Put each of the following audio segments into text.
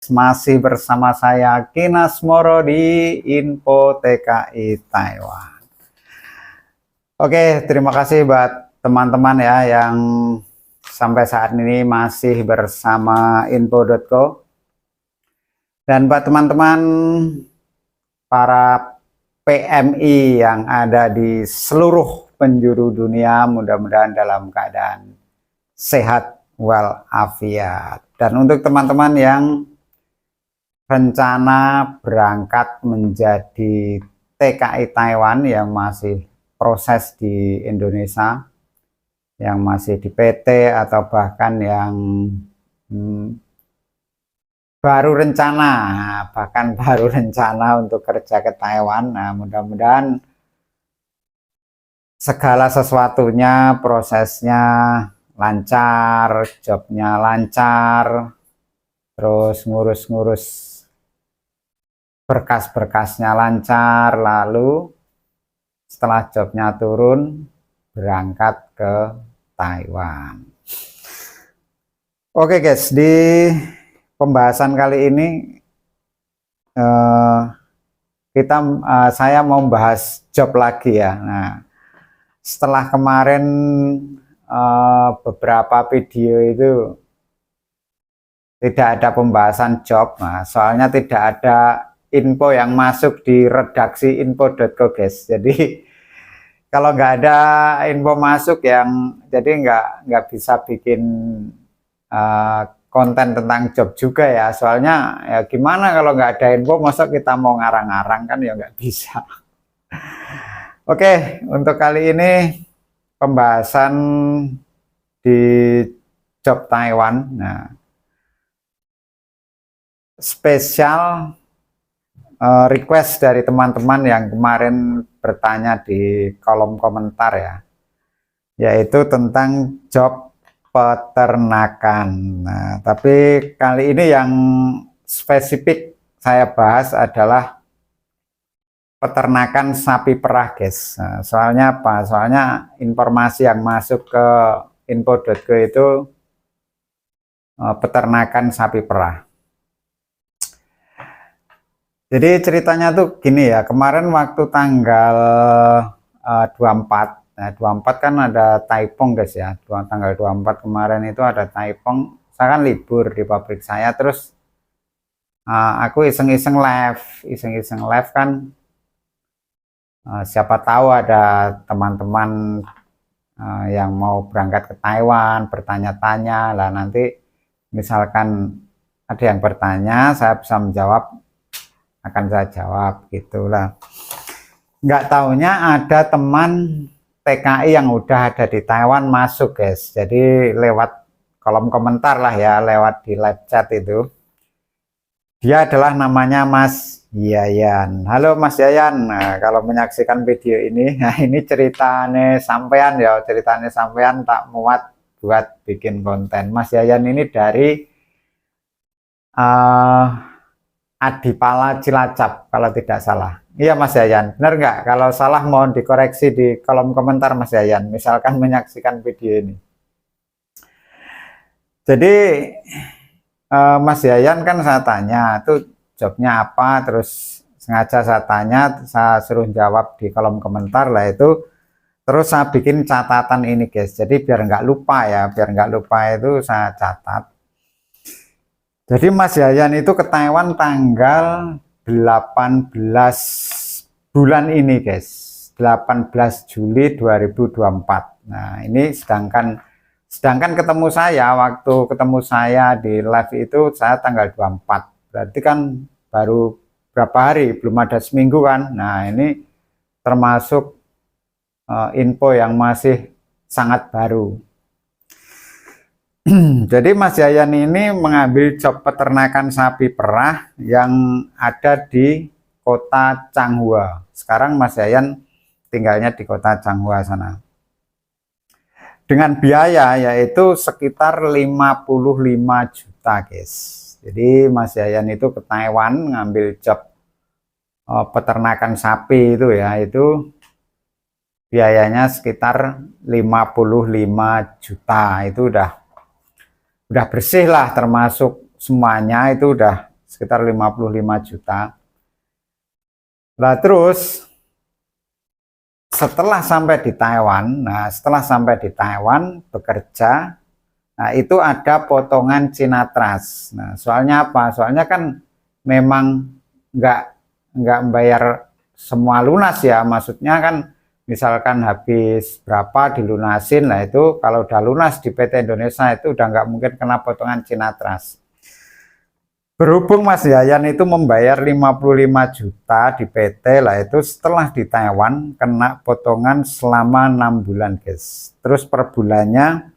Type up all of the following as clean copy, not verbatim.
masih bersama saya Kinas Moro di Info TKI Taiwan. Oke, terima kasih buat teman-teman ya yang sampai saat ini masih bersama info.co. Dan buat teman-teman para PMI yang ada di seluruh penjuru dunia, mudah-mudahan dalam keadaan sehat walafiat. Dan untuk teman-teman yang rencana berangkat menjadi TKI Taiwan yang masih proses di Indonesia, yang masih di PT atau bahkan yang baru rencana untuk kerja ke Taiwan. Nah, mudah-mudahan segala sesuatunya, prosesnya lancar, jobnya lancar, terus ngurus-ngurus berkas-berkasnya lancar, lalu setelah jobnya turun berangkat ke Taiwan. Oke guys, di pembahasan kali ini saya mau bahas job lagi ya. Nah, setelah kemarin beberapa video itu tidak ada pembahasan job, nah, soalnya tidak ada info yang masuk di redaksi info.co guys. Jadi kalau nggak ada info masuk yang jadi nggak bisa bikin konten tentang job juga ya. Soalnya ya gimana kalau nggak ada info, masa kita mau ngarang-ngarang kan ya nggak bisa. Oke, untuk kali ini pembahasan di job Taiwan. Nah, spesial request dari teman-teman yang kemarin bertanya di kolom komentar ya, yaitu tentang job peternakan. Nah, tapi kali ini yang spesifik saya bahas adalah peternakan sapi perah guys. Nah, soalnya apa? Soalnya informasi yang masuk ke info.co itu peternakan sapi perah. Jadi ceritanya tuh gini ya, kemarin waktu tanggal 24, nah 24 kan ada Taipong guys ya, tanggal 24 kemarin itu ada Taipong, saya kan libur di pabrik saya, terus aku iseng-iseng live kan, siapa tahu ada teman-teman yang mau berangkat ke Taiwan, bertanya-tanya lah, nanti misalkan ada yang bertanya, saya bisa menjawab, akan saya jawab gitulah. Nggak taunya ada teman TKI yang udah ada di Taiwan masuk guys, jadi lewat kolom komentar lah ya, lewat di live chat itu. Dia adalah namanya Mas Yayan. Halo Mas Yayan. Nah, kalau menyaksikan video ini, nah ini ceritanya sampean ya, ceritanya sampean tak muat buat bikin konten. Mas Yayan ini dari Adipala Cilacap kalau tidak salah. Iya Mas Yayan, benar nggak? Kalau salah mohon dikoreksi di kolom komentar Mas Yayan, misalkan menyaksikan video ini. Jadi Mas Yayan kan saya tanya, itu jobnya apa, terus sengaja saya tanya, saya suruh jawab di kolom komentar lah itu. Terus saya bikin catatan ini guys, jadi biar nggak lupa ya, biar nggak lupa itu saya catat. Jadi Mas Yayan itu ke Taiwan tanggal 18 bulan ini guys, 18 Juli 2024. Nah ini sedangkan ketemu saya, waktu ketemu saya di live itu saya tanggal 24, berarti kan baru berapa hari, belum ada seminggu kan. Nah ini termasuk info yang masih sangat baru. Jadi Mas Yayan ini mengambil job peternakan sapi perah yang ada di kota Changhua. Sekarang Mas Yayan tinggalnya di kota Changhua sana. Dengan biaya yaitu sekitar 55 juta guys. Jadi Mas Yayan itu ke Taiwan ngambil job peternakan sapi itu ya, itu biayanya sekitar 55 juta. Itu udah bersih lah, termasuk semuanya itu udah sekitar 55 juta. Nah terus setelah sampai di Taiwan, setelah sampai di Taiwan bekerja, nah itu ada potongan Cina Trust. Nah soalnya apa? Soalnya kan memang nggak bayar semua lunas ya, maksudnya kan misalkan habis berapa dilunasin, lah itu kalau udah lunas di PT Indonesia itu udah nggak mungkin kena potongan Cina Trust. Berhubung Mas Yayan itu membayar 55 juta di PT, lah itu setelah di Taiwan kena potongan selama 6 bulan guys. Terus per bulannya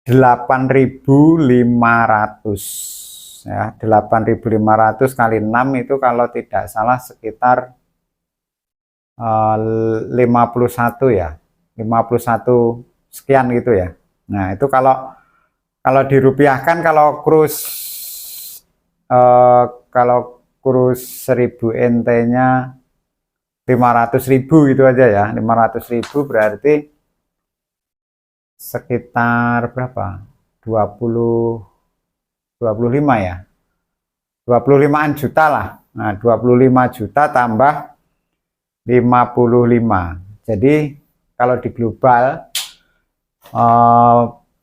8.500 ya, 8.500 kali 6 itu kalau tidak salah sekitar 51 ya, 51 sekian gitu ya. Nah itu kalau dirupiahkan, kalau kurs 1000 NT-nya 500.000 gitu aja ya, 500.000 berarti sekitar berapa? 25 ya, 25-an juta lah. Nah 25 juta tambah 55, jadi kalau di global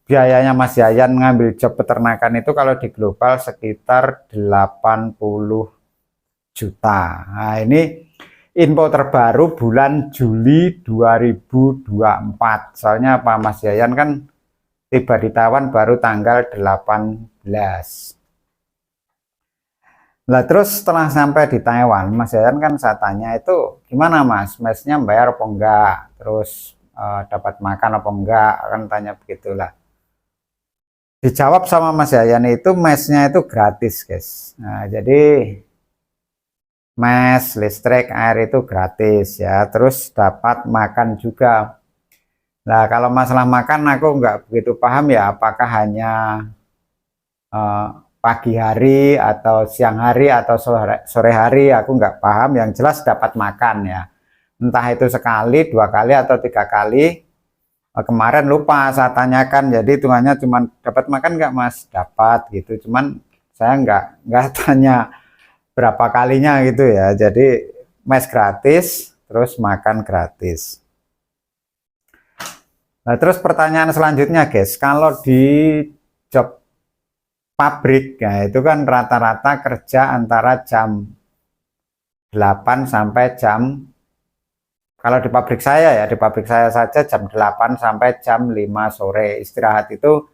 biayanya Mas Yayan ngambil job peternakan itu kalau di global sekitar 80 juta. Nah ini info terbaru bulan Juli 2024. Soalnya apa, Mas Yayan kan tiba di Taiwan baru tanggal 18. Nah terus setelah sampai di Taiwan, Mas Yayan kan saya tanya itu gimana Mas, mesnya bayar apa enggak, terus dapat makan apa enggak, kan tanya begitulah. Dijawab sama Mas Yayan itu mesnya itu gratis guys. Nah jadi mes, listrik, air itu gratis ya, terus dapat makan juga. Nah kalau masalah makan aku nggak begitu paham ya, apakah hanya pagi hari atau siang hari atau sore hari, aku nggak paham. Yang jelas dapat makan ya, entah itu sekali, 2 kali atau 3 kali. Kemarin lupa saya tanyakan, jadi hitungannya cuma dapat makan nggak Mas, dapat gitu, cuman saya nggak tanya berapa kalinya gitu ya. Jadi mes gratis terus makan gratis. Nah terus pertanyaan selanjutnya guys, kalau di job pabrik ya itu kan rata-rata kerja antara jam 8 sampai jam, kalau di pabrik saya ya, di pabrik saya saja jam 8 sampai jam 5 sore. Istirahat itu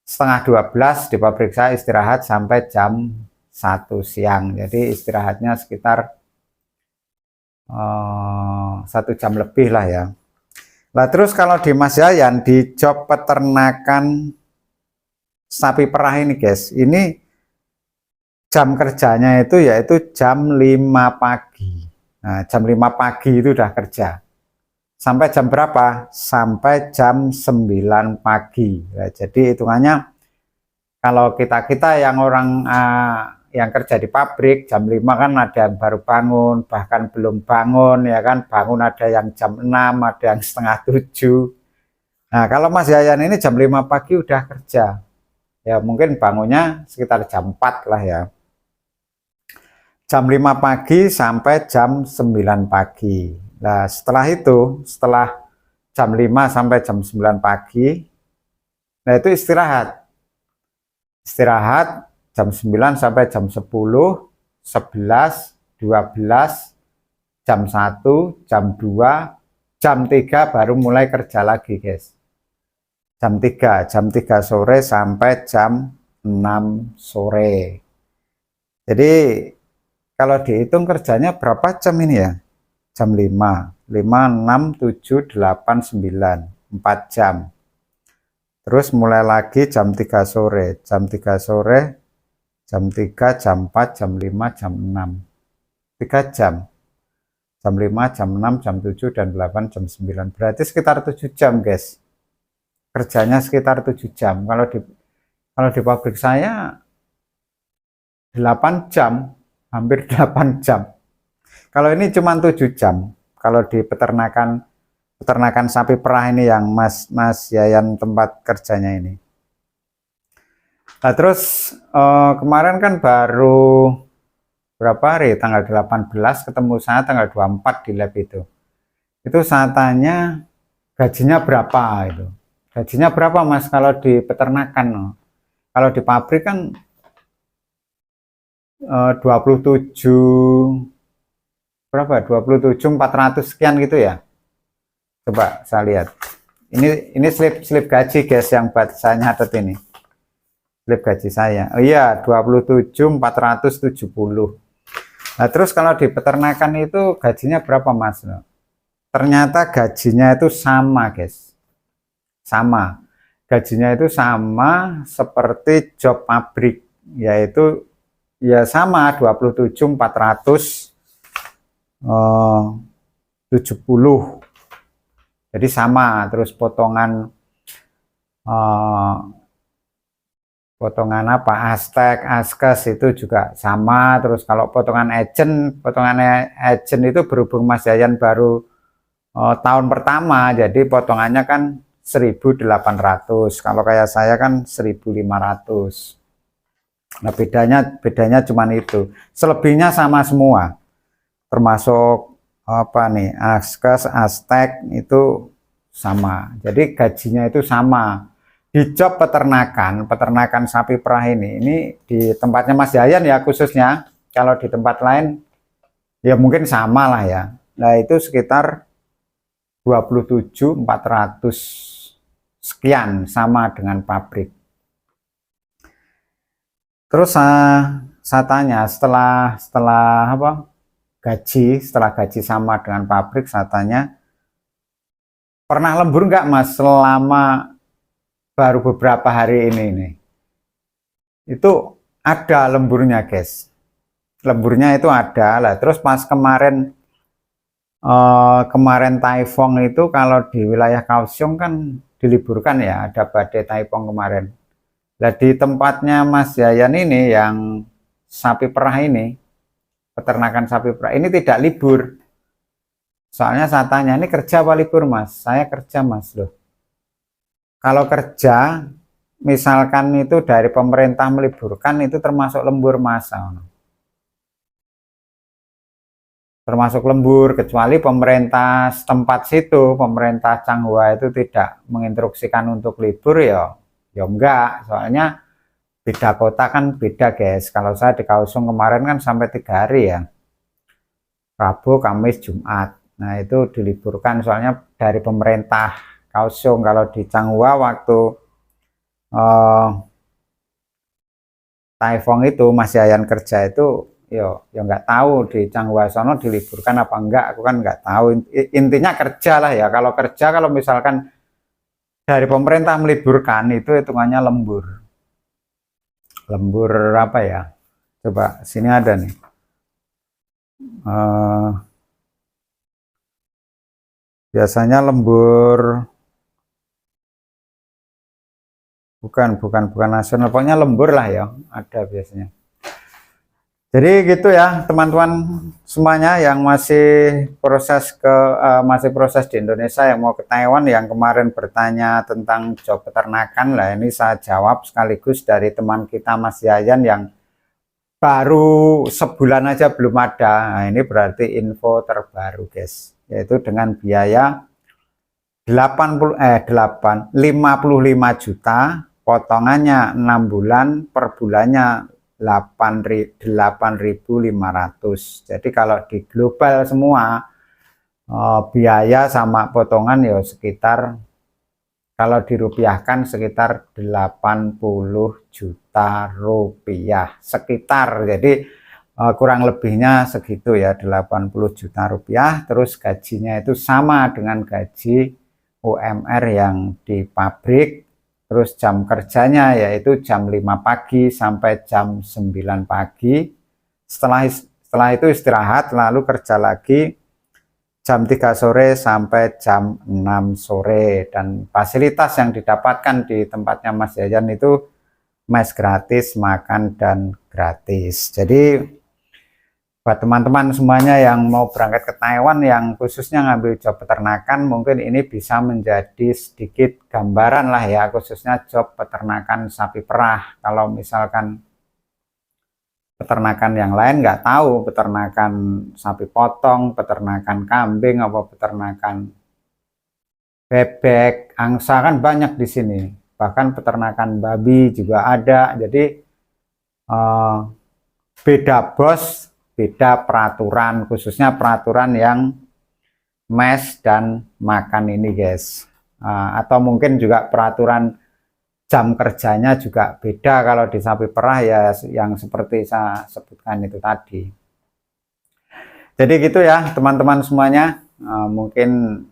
setengah 12, di pabrik saya istirahat sampai jam 1 siang. Jadi istirahatnya sekitar 1 jam lebih lah ya. Nah terus kalau di Mas Yayan di job peternakan sapi perah ini guys, ini jam kerjanya itu yaitu jam 5 pagi. Nah, jam 5 pagi itu udah kerja. Sampai jam berapa? Sampai jam 9 pagi. Ya, jadi hitungannya kalau kita yang orang yang kerja di pabrik jam 5 kan ada yang baru bangun, bahkan belum bangun ya kan, bangun ada yang jam 6, ada yang setengah 7. Nah, kalau Mas Yayan ini jam 5 pagi udah kerja. Ya mungkin bangunnya sekitar jam 4 lah ya. Jam 5 pagi sampai jam 9 pagi. Nah setelah itu, setelah jam 5 sampai jam 9 pagi, nah itu istirahat. Istirahat jam 9 sampai jam 10, 11, 12, jam 1, jam 2, jam 3 baru mulai kerja lagi guys. Jam 3 sore sampai jam 6 sore. Jadi kalau dihitung kerjanya berapa jam ini ya? Jam 5, 6, 7, 8, 9, 4 jam. Terus mulai lagi jam 3 sore, jam 3 sore, jam 3, jam 4, jam 5, jam 6. 3 jam. Jam 5, jam 6, jam 7, dan 8, jam 9. Berarti sekitar 7 jam guys. Kerjanya sekitar 7 jam. Kalau di pabrik saya 8 jam. Hampir 8 jam. Kalau ini cuma 7 jam. Kalau di peternakan sapi perah ini yang Mas Yayan tempat kerjanya ini. Nah, terus kemarin kan baru berapa hari? Tanggal 18 ketemu saya tanggal 24 di lab itu. Itu saya tanya gajinya berapa itu. Gajinya berapa Mas kalau di peternakan? Kalau di pabrik kan 27 berapa? 27.400 sekian gitu ya. Coba saya lihat. Ini slip gaji guys yang buat saya nyatet ini. Slip gaji saya. Oh iya, 27.470. Nah, terus kalau di peternakan itu gajinya berapa Mas? Ternyata gajinya itu sama, guys. Sama. Gajinya itu sama seperti job pabrik, yaitu ya sama 27.470. Jadi sama, terus potongan apa Aztek, Askes itu juga sama. Terus kalau potongan agent itu berhubung Mas Yayan baru tahun pertama, jadi potongannya kan 1.800. Kalau kayak saya kan 1.500. Nah, bedanya cuman itu. Selebihnya sama semua. Termasuk apa nih? Askes, Aztek itu sama. Jadi gajinya itu sama. Di job peternakan sapi perah ini di tempatnya Mas Yayan ya khususnya. Kalau di tempat lain ya mungkin sama lah ya. Nah, itu sekitar 27.400 sekian, sama dengan pabrik. Terus saya tanya setelah gaji sama dengan pabrik, saya tanya pernah lembur nggak Mas selama baru beberapa hari ini. Itu ada lemburnya guys, lemburnya itu ada lah. Terus pas kemarin Taifong itu kalau di wilayah Kaohsiung kan diliburkan ya, ada badai Taifong kemarin. Nah, di tempatnya Mas Yayan ini yang sapi perah ini, peternakan sapi perah ini tidak libur. Soalnya saya tanya, ini kerja apa libur Mas? Saya kerja Mas loh. Kalau kerja, misalkan itu dari pemerintah meliburkan itu termasuk lembur masa. Termasuk lembur, kecuali pemerintah setempat situ, pemerintah Changhua itu tidak menginstruksikan untuk libur ya enggak. Soalnya beda kota kan beda guys. Kalau saya di Kaohsiung kemarin kan sampai 3 hari ya, Rabu, Kamis, Jumat. Nah, itu diliburkan soalnya dari pemerintah Kaohsiung. Kalau di Changhua waktu Taifong itu Mas Yayan kerja itu yo nggak tahu di Changhua sono diliburkan apa enggak, aku kan nggak tahu. Intinya kerja lah ya. Kalau kerja, kalau misalkan dari pemerintah meliburkan itu hitungannya lembur. Lembur apa ya? Coba sini ada nih. Biasanya lembur bukan nasional, pokoknya lembur lah ya, ada biasanya. Jadi gitu ya teman-teman semuanya yang masih proses di Indonesia, yang mau ke Taiwan, yang kemarin bertanya tentang job peternakan lah, ini saya jawab sekaligus dari teman kita Mas Yayan yang baru sebulan aja belum ada. Nah, ini berarti info terbaru guys, yaitu dengan biaya 55 juta, potongannya 6 bulan, per bulannya 8.500. Jadi kalau di global semua biaya sama potongan ya sekitar, kalau dirupiahkan sekitar 80 juta rupiah sekitar. Jadi kurang lebihnya segitu ya, 80 juta rupiah. Terus gajinya itu sama dengan gaji UMR yang di pabrik. Terus jam kerjanya yaitu jam 5 pagi sampai jam 9 pagi. Setelah itu istirahat, lalu kerja lagi jam 3 sore sampai jam 6 sore. Dan fasilitas yang didapatkan di tempatnya Mas Yayan itu mes gratis, makan dan gratis. Jadi Buat teman-teman semuanya yang mau berangkat ke Taiwan yang khususnya ngambil job peternakan, mungkin ini bisa menjadi sedikit gambaran lah ya, khususnya job peternakan sapi perah. Kalau misalkan peternakan yang lain nggak tahu, peternakan sapi potong, peternakan kambing, apa peternakan bebek, angsa kan banyak di sini. Bahkan peternakan babi juga ada. Jadi beda bos, beda peraturan, khususnya peraturan yang mes dan makan ini guys. Atau mungkin juga peraturan jam kerjanya juga beda kalau di sapi perah ya, yang seperti saya sebutkan itu tadi. Jadi gitu ya teman-teman semuanya, mungkin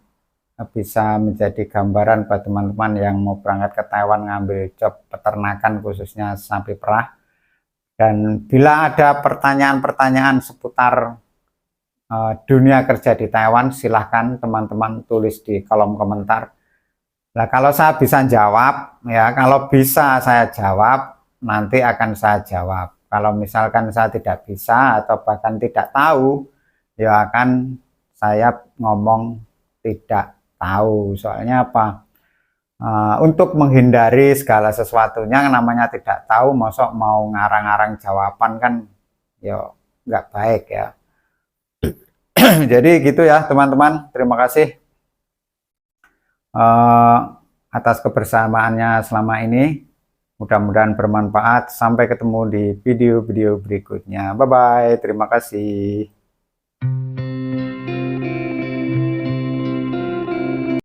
bisa menjadi gambaran buat teman-teman yang mau berangkat ke Taiwan ngambil job peternakan khususnya sapi perah. Dan bila ada pertanyaan-pertanyaan seputar dunia kerja di Taiwan, silahkan teman-teman tulis di kolom komentar. Nah, kalau saya bisa jawab, ya kalau bisa saya jawab, nanti akan saya jawab. Kalau misalkan saya tidak bisa atau bahkan tidak tahu, ya akan saya ngomong tidak tahu. Soalnya apa? Untuk menghindari segala sesuatunya yang namanya tidak tahu, masuk mau ngarang-ngarang jawaban kan ya nggak baik ya. Jadi gitu ya teman-teman, terima kasih atas kebersamaannya selama ini, mudah-mudahan bermanfaat. Sampai ketemu di video-video berikutnya. Bye bye, terima kasih.